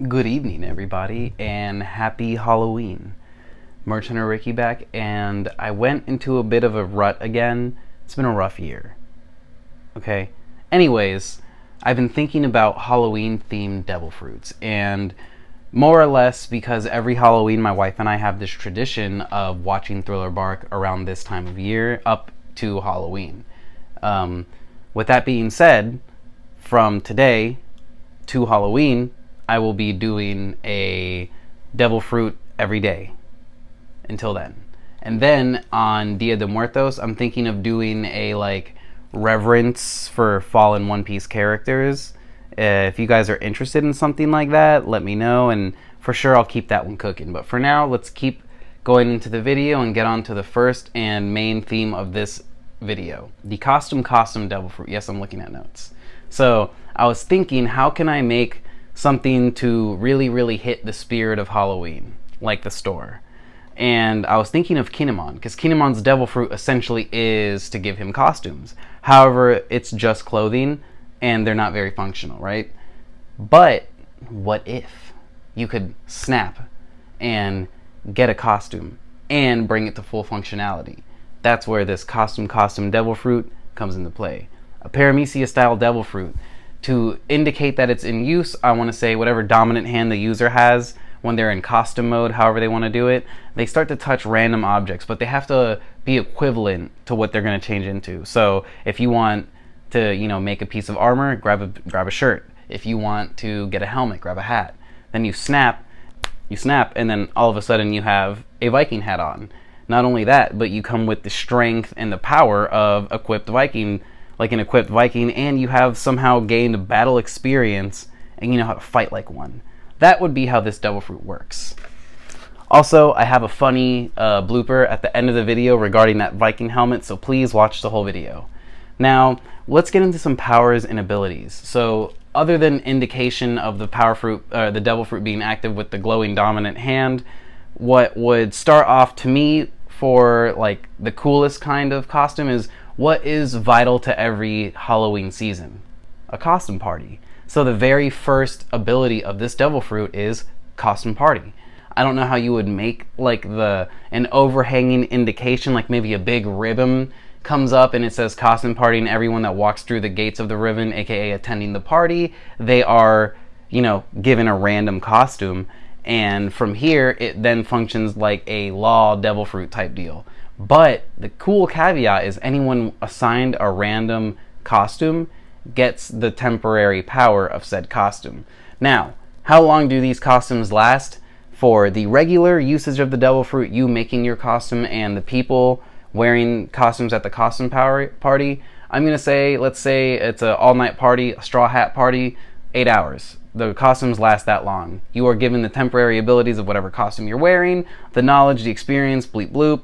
Good evening, everybody, and happy Halloween. Merch Hunter Ricky back, and I went into a bit of a rut again. It's been a rough year. Okay? Anyways, I've been thinking about Halloween themed devil fruits, and more or less because every Halloween my wife and I have this tradition of watching Thriller Bark around this time of year up to Halloween. Um, with that being said, from today to Halloween, I will be doing a devil fruit every day until then. And then on Dia de Muertos, I'm thinking of doing a reverence for fallen One Piece characters. If you guys are interested in something like that, let me know, and for sure I'll keep that one cooking. But for now, let's keep going into the video and get on to the first and main theme of this video, the costume devil fruit. Yes, I'm looking at notes. So I was thinking, how can I make something to really hit the spirit of Halloween, like the store? And I was thinking of Kinemon, because Kinemon's devil fruit essentially is to give him costumes. However, it's just clothing, and they're not very functional, right? But what if you could snap and get a costume and bring it to full functionality? That's where this costume devil fruit comes into play. A Paramecia style devil fruit. To indicate that it's in use, I want to say whatever dominant hand the user has when they're in costume mode, however they want to do it, they start to touch random objects, but they have to be equivalent to what they're going to change into. So if you want to, make a piece of armor, grab a shirt. If you want to get a helmet, grab a hat. Then you snap, and then all of a sudden you have a Viking hat on. Not only that, but you come with the strength and the power of equipped Viking, like an equipped Viking, and you have somehow gained battle experience and you know how to fight like one. That would be how this devil fruit works. Also, I have a funny blooper at the end of the video regarding that Viking helmet, so please watch the whole video. Now, let's get into some powers and abilities. So, other than indication of the power fruit, the devil fruit being active with the glowing dominant hand, what would start off to me for the coolest kind of costume is what is vital to every Halloween season? A costume party. So the very first ability of this devil fruit is costume party. I don't know how you would make an overhanging indication, like maybe a big ribbon comes up and it says costume party, and everyone that walks through the gates of the ribbon, aka attending the party, they are, given a random costume. And from here, it then functions like a law devil fruit type deal. But the cool caveat is anyone assigned a random costume gets the temporary power of said costume. Now, how long do these costumes last? For the regular usage of the devil fruit, you making your costume and the people wearing costumes at the costume party, I'm going to say, let's say it's an all-night party, a straw hat party, 8 hours. The costumes last that long. You are given the temporary abilities of whatever costume you're wearing, the knowledge, the experience, bleep bloop.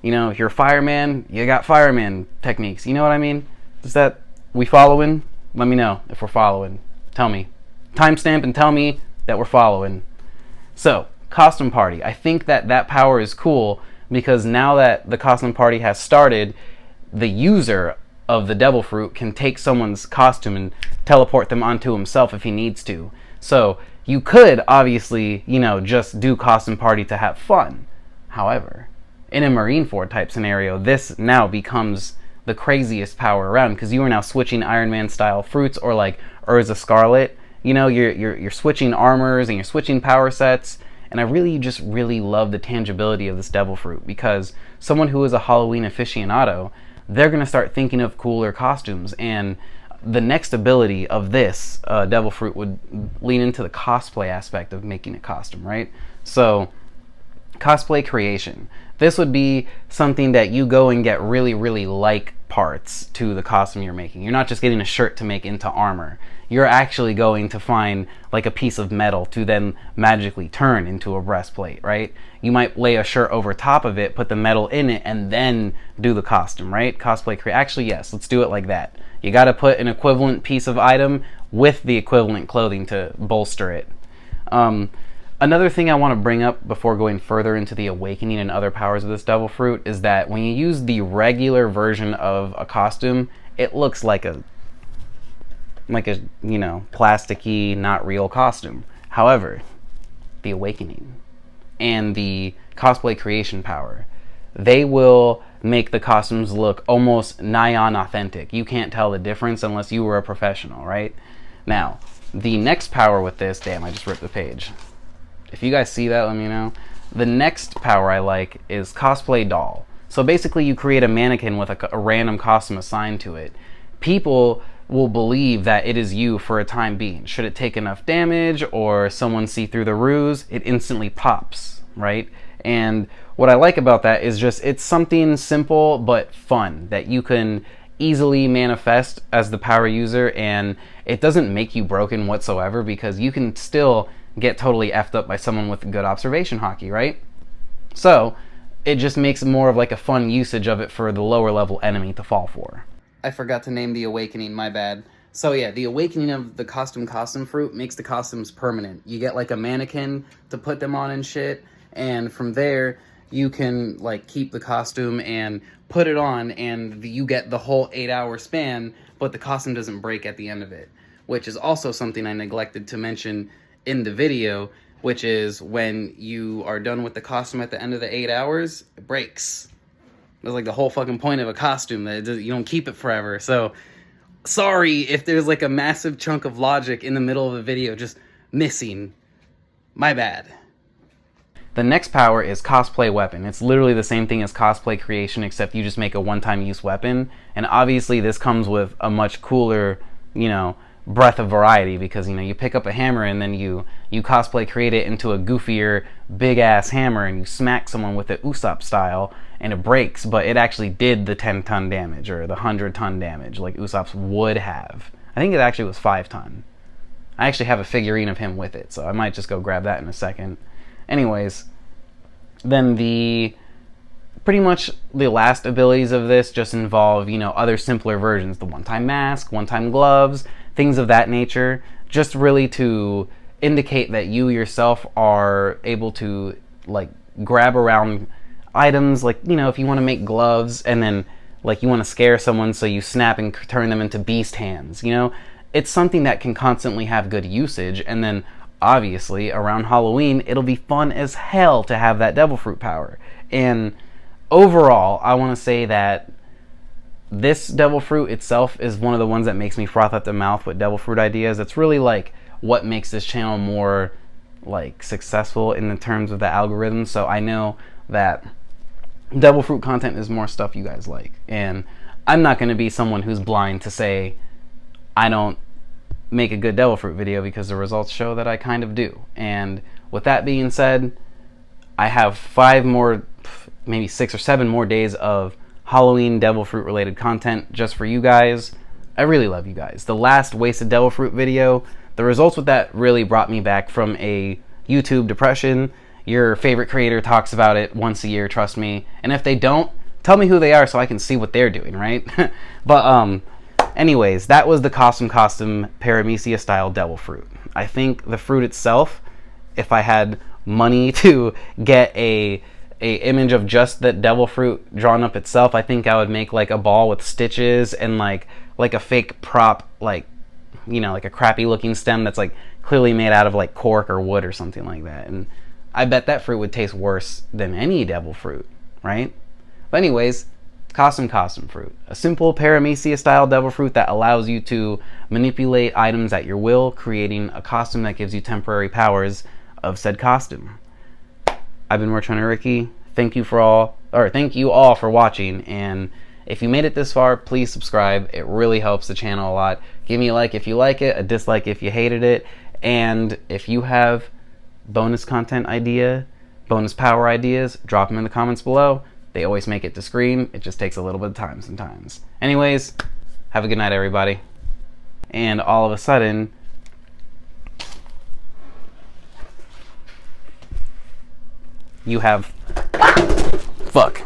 If you're a fireman, you got fireman techniques. You know what I mean? We following? Let me know if we're following. Tell me. Timestamp and tell me that we're following. So, costume party. I think that power is cool because now that the costume party has started, the user of the devil fruit can take someone's costume and teleport them onto himself if he needs to. So, you could obviously, just do costume party to have fun. However, in a Marineford type scenario, this now becomes the craziest power around because you are now switching Iron Man style fruits, or like Urza Scarlet. You're switching armors and you're switching power sets. And I really love the tangibility of this devil fruit because someone who is a Halloween aficionado, they're going to start thinking of cooler costumes. And the next ability of this devil fruit would lean into the cosplay aspect of making a costume, right? So, cosplay creation. This would be something that you go and get really like parts to the costume you're making. You're not just getting a shirt to make into armor. You're actually going to find a piece of metal to then magically turn into a breastplate, right? You might lay a shirt over top of it, put the metal in it, and then do the costume, right? Actually, yes, let's do it like that. You got to put an equivalent piece of item with the equivalent clothing to bolster it. Another thing I want to bring up before going further into the awakening and other powers of this devil fruit is that when you use the regular version of a costume, it looks like a plasticky, not real costume. However, the Awakening and the cosplay creation power, they will make the costumes look almost nigh on authentic. You can't tell the difference unless you were a professional, right? Now, the next power with this, damn, I just ripped the page. If you guys see that, let me know. The next power I like is cosplay doll. So basically you create a mannequin with a random costume assigned to it. People will believe that it is you for a time being. Should it take enough damage or someone see through the ruse, it instantly pops, right? And what I like about that is just it's something simple but fun that you can easily manifest as the power user, and it doesn't make you broken whatsoever because you can still get totally effed up by someone with good observation hockey, right? So it just makes more of like a fun usage of it for the lower level enemy to fall for. I forgot to name the Awakening, my bad. So yeah, the Awakening of the costume fruit makes the costumes permanent. You get like a mannequin to put them on and shit, and from there you can like keep the costume and put it on, and you get the whole 8-hour span, but the costume doesn't break at the end of it, which is also something I neglected to mention in the video, which is when you are done with the costume at the end of the 8 hours, it breaks. That's like the whole fucking point of a costume, that you don't keep it forever. So sorry if there's like a massive chunk of logic in the middle of the video just missing. My bad. The next power is cosplay weapon. It's literally the same thing as cosplay creation, except you just make a one-time use weapon. And obviously this comes with a much cooler, you know, breadth of variety, because, you know, you pick up a hammer and then you cosplay create it into a goofier, big-ass hammer, and you smack someone with it Usopp style, and it breaks, but it actually did the 10-ton damage, or the 100-ton damage, like Usopp's would have. I think it actually was 5-ton. I actually have a figurine of him with it, so I might just go grab that in a second. Anyways, then pretty much the last abilities of this just involve, you know, other simpler versions. The one-time mask, one-time gloves, things of that nature, just really to indicate that you yourself are able to, like, grab around items. Like, you know, if you want to make gloves and then, like, you want to scare someone, so you snap and turn them into beast hands, you know? It's something that can constantly have good usage, and then obviously around Halloween it'll be fun as hell to have that devil fruit power. And overall, I want to say that this devil fruit itself is one of the ones that makes me froth at the mouth with devil fruit ideas. It's really like what makes this channel more like successful in the terms of the algorithm. So I know that devil fruit content is more stuff you guys like, and I'm not going to be someone who's blind to say I don't make a good devil fruit video, because the results show that I kind of do. And with that being said, I have 5 more, maybe 6 or 7 more days of Halloween devil fruit related content just for you guys. I really love you guys. The last wasted devil fruit video, the results with that really brought me back from a YouTube depression. Your favorite creator talks about it once a year, trust me. And if they don't, tell me who they are so I can see what they're doing, right? But anyways, that was the costume Paramecia style devil fruit. I think the fruit itself, if I had money to get a image of just that devil fruit drawn up itself, I think I would make like a ball with stitches and like a fake prop, like, you know, like a crappy looking stem that's like clearly made out of like cork or wood or something like that. And I bet that fruit would taste worse than any devil fruit, right? But anyways, costume fruit. A simple Paramecia style devil fruit that allows you to manipulate items at your will, creating a costume that gives you temporary powers of said costume. I've been Merch Hunter Ricky. Thank you all for watching, and if you made it this far, please subscribe. It really helps the channel a lot. Give me a like if you like it, a dislike if you hated it, and if you have bonus content bonus power ideas, drop them in the comments below. They always make it to screen. It just takes a little bit of time sometimes. Anyways, have a good night, everybody. And all of a sudden, you have... Fuck.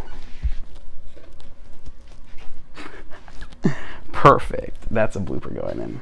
Perfect. That's a blooper going in.